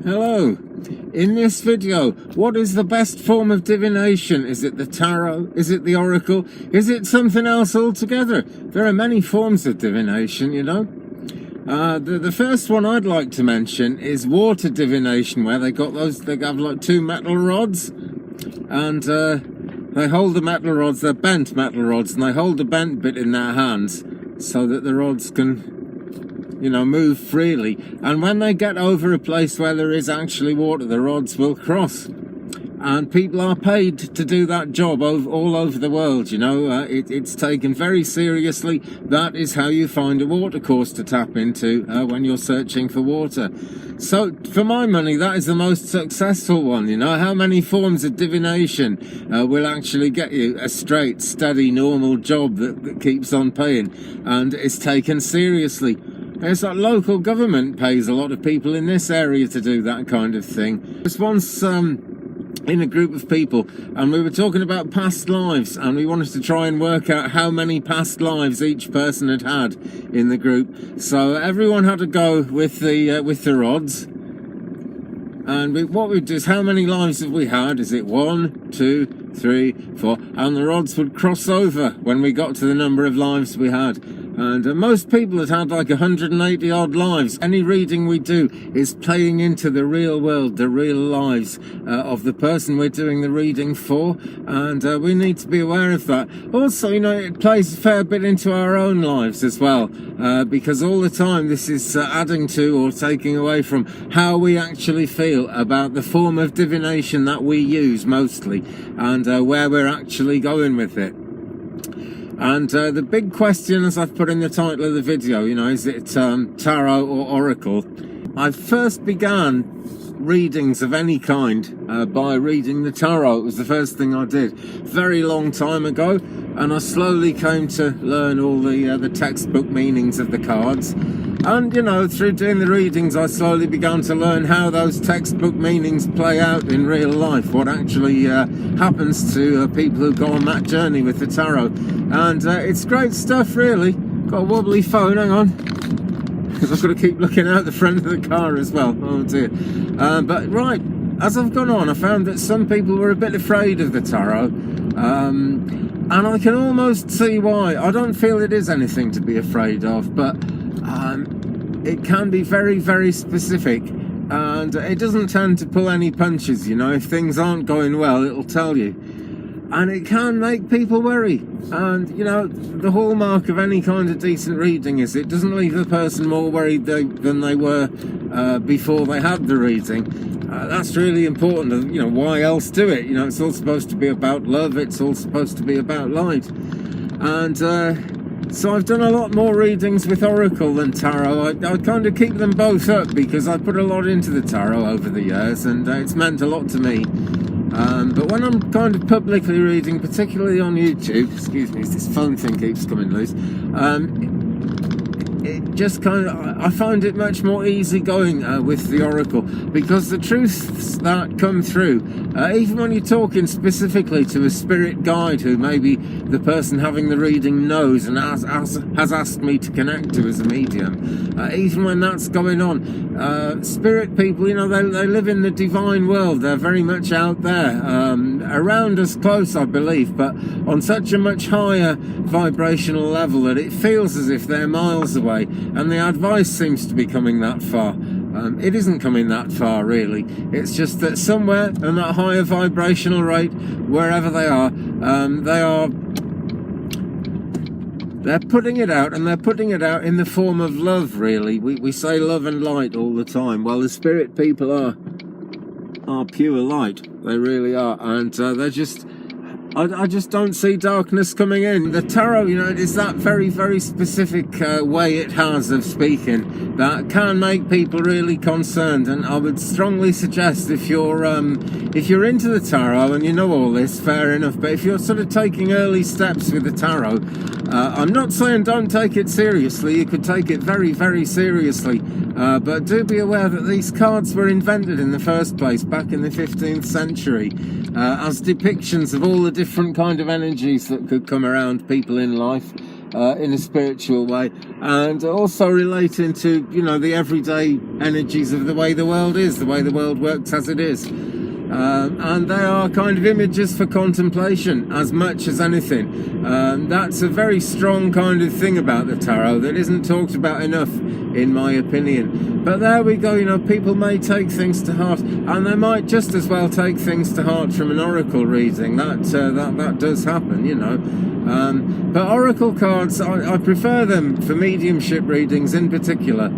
Hello. In this video, what is the best form of divination? Is it the tarot? Is it the oracle? Is it something else altogether? There are many forms of divination, you know. The first one I'd like to mention is water divination, where they have like two metal rods, and they hold the metal rods, they're bent metal rods, and they hold the bent bit in their hands so that the rods can, you know, move freely. And when they get over a place where there is actually water, the rods will cross. And people are paid to do that job all over the world, you know. It's taken very seriously. That is how you find a water course to tap into when you're searching for water. So, for my money, that is the most successful one, you know. How many forms of divination will actually get you a straight, steady, normal job that keeps on paying and is taken seriously? It's like local government pays a lot of people in this area to do that kind of thing. There's once in a group of people, and we were talking about past lives, and we wanted to try and work out how many past lives each person had in the group. So everyone had to go with the rods, and what we'd do is, how many lives have we had? Is it 1, 2, 3, 4? And the rods would cross over when we got to the number of lives we had. And most people had like 180 odd lives. Any reading we do is playing into the real world, the real lives of the person we're doing the reading for, and we need to be aware of that. Also, you know, it plays a fair bit into our own lives as well, because all the time this is adding to or taking away from how we actually feel about the form of divination that we use mostly, and where we're actually going with it. And the big question, as I've put in the title of the video, you know, is it tarot or oracle? I first began readings of any kind by reading the tarot. It was the first thing I did very long time ago, and I slowly came to learn all the textbook meanings of the cards. And, you know, through doing the readings, I slowly began to learn how those textbook meanings play out in real life, what actually happens to people who go on that journey with the tarot. And it's great stuff, really. Got a wobbly phone, hang on, because I've got to keep looking out the front of the car as well. Oh dear. But right, as I've gone on, I found that some people were a bit afraid of the tarot. And I can almost see why. I don't feel it is anything to be afraid of, but it can be very, very specific, and it doesn't tend to pull any punches, you know. If things aren't going well, it'll tell you. And it can make people worry. And, you know, the hallmark of any kind of decent reading is it doesn't leave the person more worried than they were before they had the reading. That's really important. You know, why else do it? You know, it's all supposed to be about love. It's all supposed to be about light. And so I've done a lot more readings with oracle than tarot. I kind of keep them both up because I put a lot into the tarot over the years, and it's meant a lot to me. But when I'm kind of publicly reading, particularly on YouTube, excuse me, this phone thing keeps coming loose, it just kind of, I find it much more easygoing with the oracle, because the truths that come through, even when you're talking specifically to a spirit guide who maybe the person having the reading knows and has asked me to connect to as a medium, even when that's going on, spirit people, you know, they live in the divine world. They're very much out there, around us close, I believe, but on such a much higher vibrational level that it feels as if they're miles away, and the advice seems to be coming that far. It isn't coming that far, really. It's just that somewhere on that higher vibrational rate, wherever they are, they're putting it out, and they're putting it out in the form of love, really. We say love and light all the time. Well, the spirit people are pure light. They really are. And they're just, I just don't see darkness coming in. The tarot, you know, is that very, very specific way it has of speaking that can make people really concerned. And I would strongly suggest, if you're into the tarot and you know all this, fair enough. But if you're sort of taking early steps with the tarot, I'm not saying don't take it seriously. You could take it very, very seriously. But do be aware that these cards were invented in the first place back in the 15th century as depictions of all the different kind of energies that could come around people in life. in a spiritual way, and also relating to, you know, the everyday energies of the way the world is, the way the world works as it is. And they are kind of images for contemplation as much as anything. That's a very strong kind of thing about the tarot that isn't talked about enough, in my opinion. But there we go, you know, people may take things to heart, and they might just as well take things to heart from an oracle reading. That does happen, you know. But oracle cards, I prefer them for mediumship readings in particular,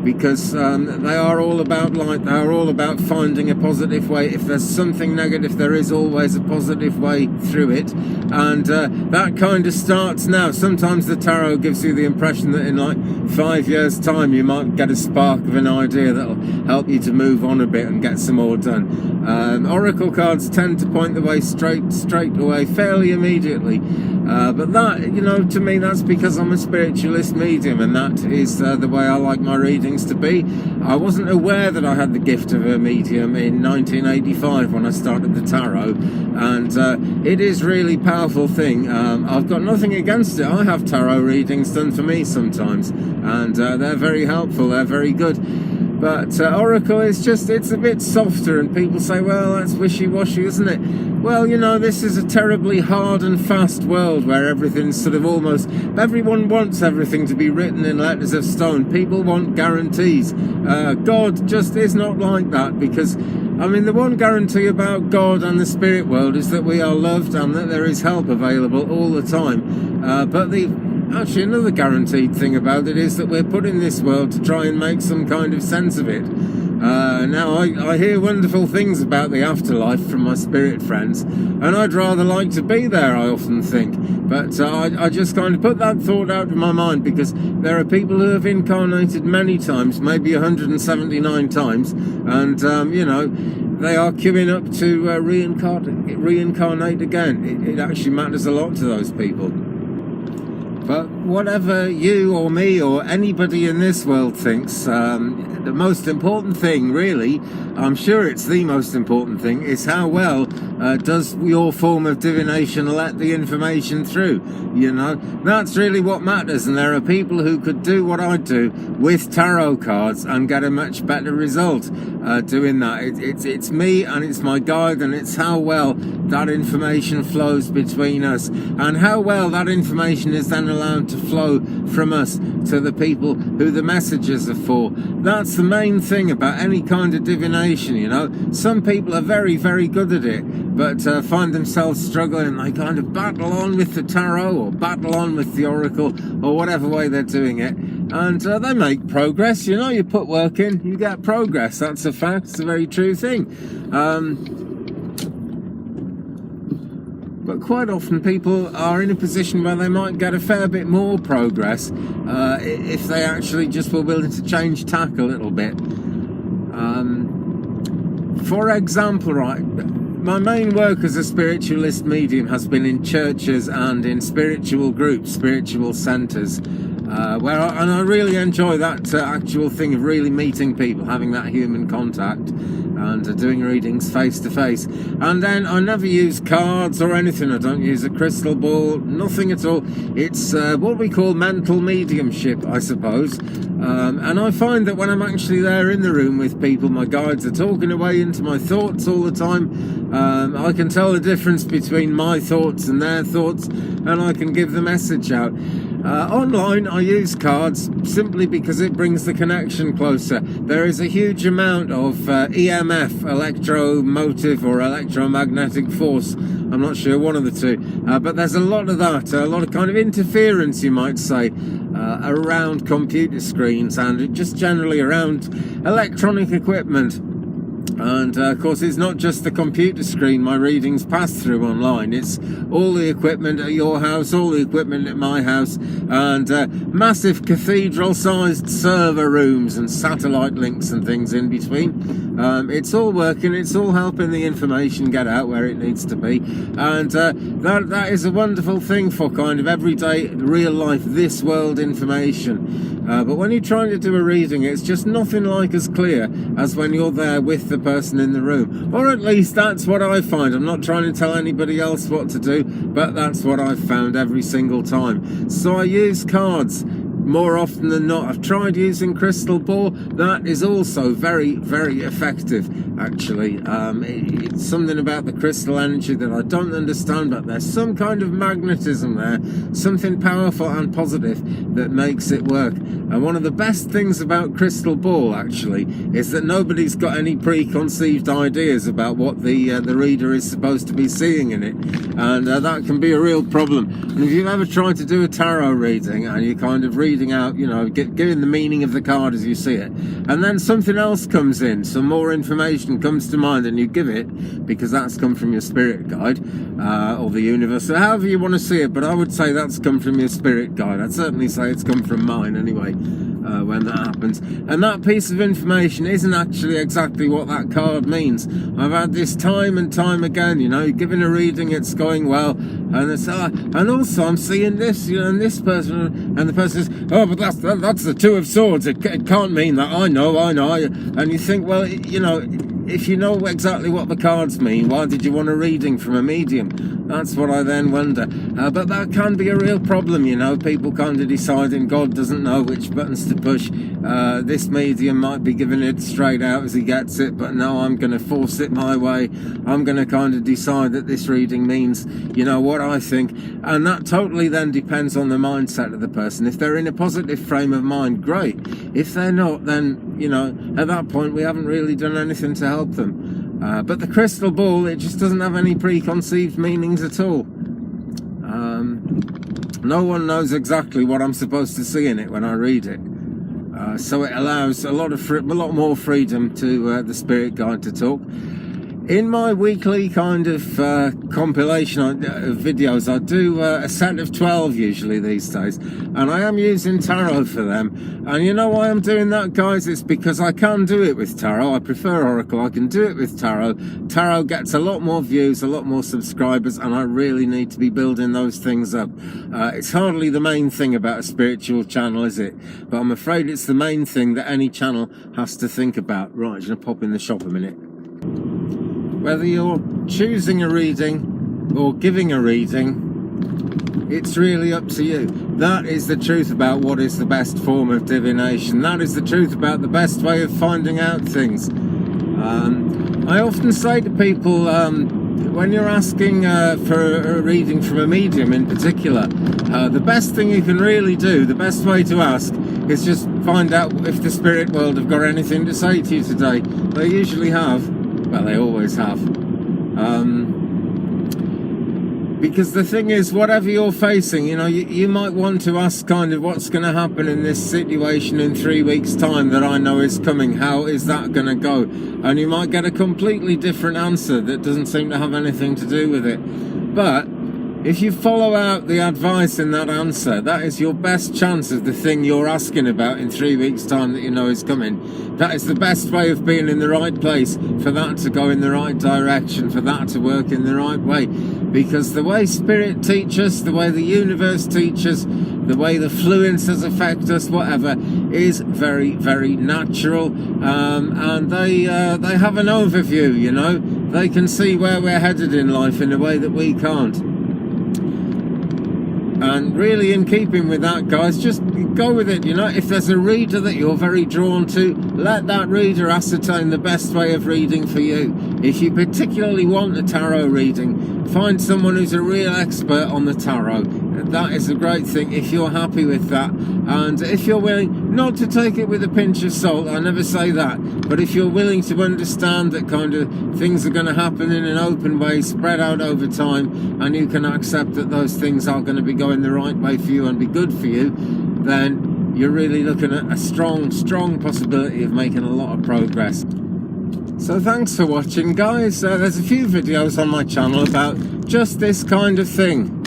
because they are all about light. They are all about finding a positive way. If there's something negative, there is always a positive way through it, and that kind of starts now. Sometimes the tarot gives you the impression that in like 5 years' time you might get a spark of an idea that'll help you to move on a bit and get some more done. Oracle cards tend to point the way straight away fairly immediately. But that, you know, to me, that's because I'm a spiritualist medium, and that is the way I like my readings to be. I wasn't aware that I had the gift of a medium in 1985 when I started the tarot, and it is really powerful thing. I've got nothing against it. I have tarot readings done for me sometimes, and they're very helpful, they're very good. But oracle is just, it's a bit softer, and people say, well, that's wishy-washy, isn't it? Well, you know, this is a terribly hard and fast world where everything's sort of almost, everyone wants everything to be written in letters of stone. People want guarantees. God just is not like that, because, I mean, the one guarantee about God and the spirit world is that we are loved and that there is help available all the time. But actually, another guaranteed thing about it is that we're put in this world to try and make some kind of sense of it. Now, I hear wonderful things about the afterlife from my spirit friends, and I'd rather like to be there, I often think. But I just kind of put that thought out of my mind, because there are people who have incarnated many times, maybe 179 times, and, you know, they are queuing up to reincarnate again. It actually matters a lot to those people. But whatever you or me or anybody in this world thinks, the most important thing, really, I'm sure it's the most important thing, is how well does your form of divination let the information through. You know, that's really what matters, and there are people who could do what I do with tarot cards and get a much better result doing that. It's me, and it's my guide, and it's how well that information flows between us, and how well that information is then allowed to flow from us to the people who the messages are for. That's the main thing about any kind of divination, you know. Some people are very, very good at it, but find themselves struggling. They kind of battle on with the tarot, or battle on with the oracle, or whatever way they're doing it, and they make progress. You know, you put work in, you get progress. That's a fact. It's a very true thing. But quite often people are in a position where they might get a fair bit more progress if they actually just were willing to change tack a little bit. For example, right, my main work as a spiritualist medium has been in churches and in spiritual groups, spiritual centres, and I really enjoy that actual thing of really meeting people, having that human contact, and doing readings face to face. And then I never use cards or anything. I don't use a crystal ball, nothing at all. It's what we call mental mediumship, I suppose. And I find that when I'm actually there in the room with people, my guides are talking away into my thoughts all the time. I can tell the difference between my thoughts and their thoughts, and I can give the message out. Online, I use cards simply because it brings the connection closer. There is a huge amount of EMF, electromotive or electromagnetic force. I'm not sure, one of the two. But there's a lot of that, a lot of kind of interference, you might say, around computer screens and just generally around electronic equipment. And of course, it's not just the computer screen my readings pass through online. It's all the equipment at your house, all the equipment at my house, and massive cathedral-sized server rooms and satellite links and things in between. It's all working, it's all helping the information get out where it needs to be, and that is a wonderful thing for kind of everyday, real-life, this-world information. But when you're trying to do a reading, it's just nothing like as clear as when you're there with the person in the room. Or at least that's what I find. I'm not trying to tell anybody else what to do, but that's what I've found every single time. So I use cards more often than not. I've tried using crystal ball. That is also very, very effective, actually. It's something about the crystal energy that I don't understand, but there's some kind of magnetism there, something powerful and positive that makes it work. And one of the best things about crystal ball, actually, is that nobody's got any preconceived ideas about what the reader is supposed to be seeing in it, and that can be a real problem. And if you've ever tried to do a tarot reading and you're kind of reading out, you know, giving the meaning of the card as you see it, and then something else comes in, some more information comes to mind, and you give it because that's come from your spirit guide or the universe, or however you want to see it. But I would say that's come from your spirit guide. I'd certainly say it's come from mine anyway. When that happens, and that piece of information isn't actually exactly what that card means. I've had this time and time again, you know, giving a reading, it's going well, and it's and also I'm seeing this, you know, and this person, and the person says, oh, but that's the Two of Swords, it can't mean that. I know, and you think, well, you know, if you know exactly what the cards mean, why did you want a reading from a medium? That's what I then wonder. But that can be a real problem, you know, people kind of deciding God doesn't know which buttons to push. This medium might be giving it straight out as he gets it, but no, I'm going to force it my way. I'm going to kind of decide that this reading means, you know, what I think. And that totally then depends on the mindset of the person. If they're in a positive frame of mind, great. If they're not, then, you know, at that point we haven't really done anything to help them. But the crystal ball, it just doesn't have any preconceived meanings at all. No one knows exactly what I'm supposed to see in it when I read it. So it allows a lot more freedom to the spirit guide to talk. In my weekly kind of compilation of videos, I do a set of 12 usually these days, and I am using tarot for them. And you know why I'm doing that, guys? It's because I can do it with tarot. I prefer Oracle. I can do it with tarot. Tarot gets a lot more views, a lot more subscribers, and I really need to be building those things up. It's hardly the main thing about a spiritual channel, is it? But I'm afraid it's the main thing that any channel has to think about. Right, I'm going to pop in the shop a minute. Whether you're choosing a reading or giving a reading, it's really up to you. That is the truth about what is the best form of divination. That is the truth about the best way of finding out things. I often say to people, when you're asking for a reading from a medium in particular, the best thing you can really do, the best way to ask, is just find out if the spirit world have got anything to say to you today. They usually have. Well, they always have. Because the thing is, whatever you're facing, you know, you might want to ask kind of what's going to happen in this situation in 3 weeks' time that I know is coming. How is that going to go? And you might get a completely different answer that doesn't seem to have anything to do with it. But if you follow out the advice in that answer, that is your best chance of the thing you're asking about in 3 weeks' time that you know is coming. That is the best way of being in the right place, for that to go in the right direction, for that to work in the right way. Because the way Spirit teaches, the way the universe teaches, the way the fluences affect us, whatever, is very, very natural. And they have an overview, you know. They can see where we're headed in life in a way that we can't. And really, in keeping with that, guys, just go with it, you know. If there's a reader that you're very drawn to, let that reader ascertain the best way of reading for you. If you particularly want a tarot reading, find someone who's a real expert on the tarot. That is a great thing if you're happy with that. And if you're willing not to take it with a pinch of salt, I never say that, but if you're willing to understand that kind of things are going to happen in an open way, spread out over time, and you can accept that those things are going to be going the right way for you and be good for you, then you're really looking at a strong possibility of making a lot of progress. So thanks for watching, guys. There's a few videos on my channel about just this kind of thing.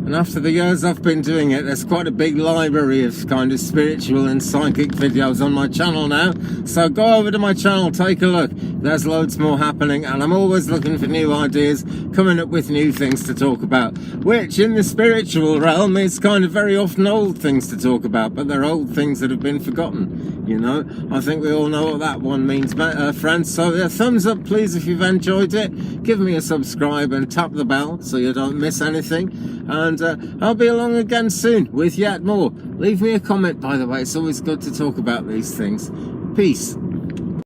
And And after the years I've been doing it, there's quite a big library of kind of spiritual and psychic videos on my channel now. So go over to my channel, take a look. There's loads more happening, and I'm always looking for new ideas, coming up with new things to talk about, which in the spiritual realm is kind of very often old things to talk about, but they're old things that have been forgotten, you know. I think we all know what that one means, friends. So thumbs up please if you've enjoyed it, give me a subscribe and tap the bell so you don't miss anything, and I'll be along again soon with yet more. Leave me a comment, by the way, it's always good to talk about these things. Peace.